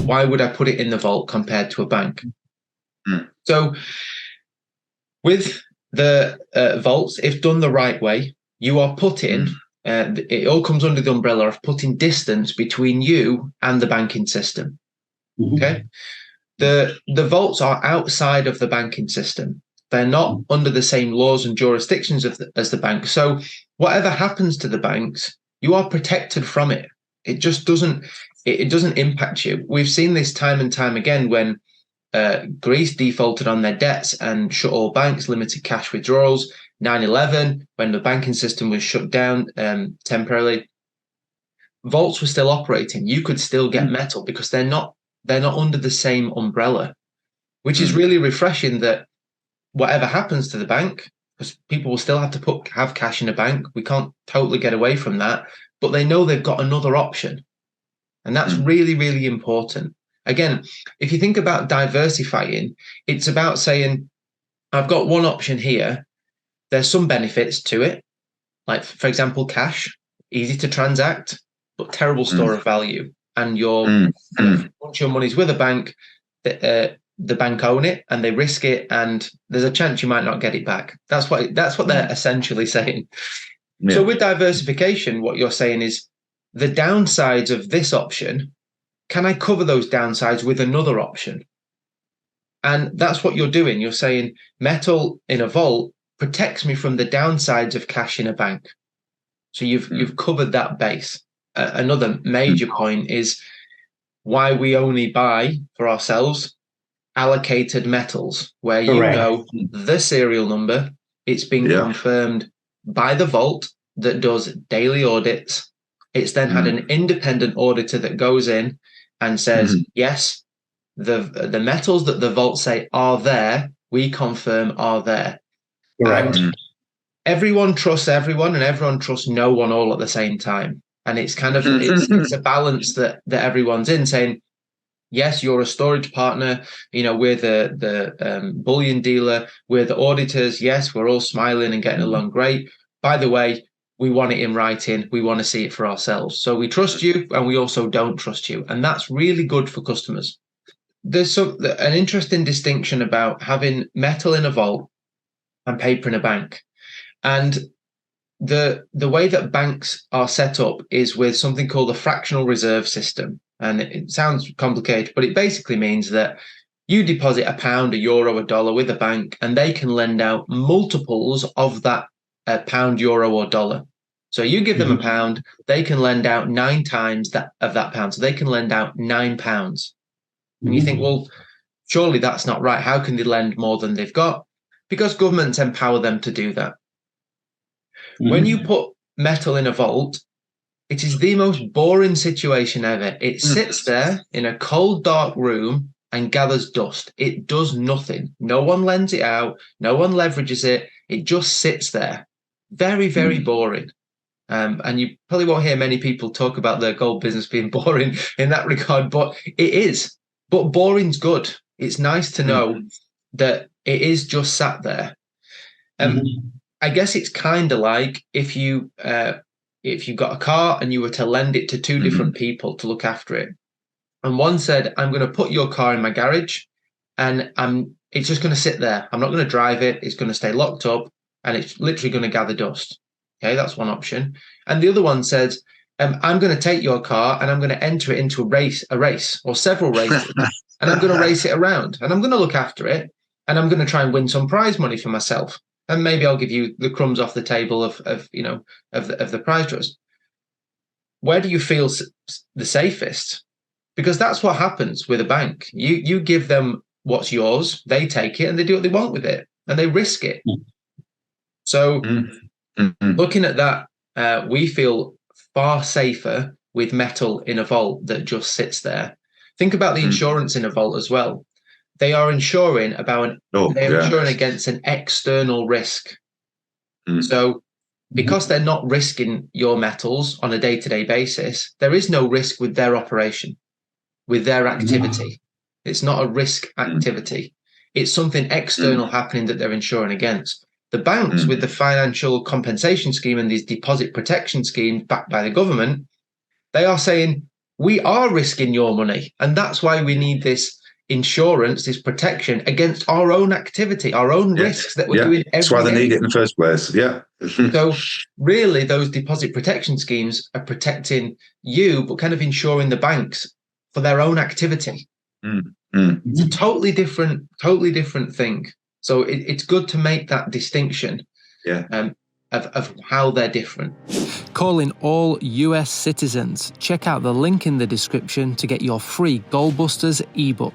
why would I put it in the vault compared to a bank? So with the vaults, if done the right way, you are putting, it all comes under the umbrella of putting distance between you and the banking system. Okay. The vaults are outside of the banking system. They're not under the same laws and jurisdictions as the bank. So whatever happens to the banks, you are protected from it. It just doesn't impact you. We've seen this time and time again when Greece defaulted on their debts and shut all banks, limited cash withdrawals. 9/11, when the banking system was shut down temporarily, vaults were still operating. You could still get metal because they're not under the same umbrella, which is really refreshing. That whatever happens to the bank, because people will still have to have cash in a bank, we can't totally get away from that, but they know they've got another option, and that's really, really important. Again, if you think about diversifying, it's about saying, I've got one option here. There's some benefits to it, like, for example, cash, easy to transact, but terrible store of value. And once your money's with a bank, the bank own it and they risk it, and there's a chance you might not get it back. That's what they're essentially saying. Yeah. So with diversification, what you're saying is the downsides of this option, can I cover those downsides with another option? And that's what you're doing. You're saying metal in a vault protects me from the downsides of cash in a bank. So you've covered that base. Another major point is why we only buy for ourselves allocated metals, where you know the serial number, it's been confirmed by the vault that does daily audits. It's then had an independent auditor that goes in and says, yes, the metals that the vault say are there, we confirm are there. And everyone trusts everyone, and everyone trusts no one all at the same time. And it's kind of it's a balance that everyone's in, saying, yes, you're a storage partner. We're the bullion dealer. We're the auditors. Yes, we're all smiling and getting along great. By the way, we want it in writing. We want to see it for ourselves. So we trust you, and we also don't trust you. And that's really good for customers. There's an interesting distinction about having metal in a vault and paper in a bank. And the way that banks are set up is with something called the fractional reserve system. And it sounds complicated, but it basically means that you deposit £1, €1, $1 with a bank, and they can lend out multiples of that £1, €1, or $1. So you give them £1, they can lend out 9 times that of that pound. So they can lend out £9. And you think, well, surely that's not right. How can they lend more than they've got? Because governments empower them to do that. When you put metal in a vault, it is the most boring situation ever. It sits there in a cold, dark room and gathers dust. It does nothing. No one lends it out. No one leverages it. It just sits there. Very, very boring. And you probably won't hear many people talk about their gold business being boring in that regard, but it is. But boring's good. It's nice to know that it is just sat there. I guess it's kind of like if you got a car and you were to lend it to 2 different people to look after it, and one said, I'm going to put your car in my garage and it's just going to sit there. I'm not going to drive it. It's going to stay locked up and it's literally going to gather dust. Okay, that's one option. And the other one says, I'm going to take your car and I'm going to enter it into a race or several races, and I'm going to race it around and I'm going to look after it and I'm going to try and win some prize money for myself. And maybe I'll give you the crumbs off the table of the prize draws. Where do you feel the safest? Because that's what happens with a bank. You give them what's yours, they take it and they do what they want with it and they risk it. So looking at that, we feel far safer with metal in a vault that just sits there. Think about the insurance in a vault as well. They are insuring insuring against an external risk. So because they're not risking your metals on a day-to-day basis, there is no risk with their operation, with their activity. It's not a risk activity. It's something external happening that they're insuring against. The banks with the financial compensation scheme and these deposit protection schemes backed by the government, they are saying, we are risking your money. And that's why we need this insurance, this protection against our own activity, our own risks that we're doing every day. That's why they need it in the first place. Yeah. So really, those deposit protection schemes are protecting you, but kind of insuring the banks for their own activity. It's a totally different thing. So it's good to make that distinction of how they're different. Calling all US citizens. Check out the link in the description to get your free Goalbusters ebook.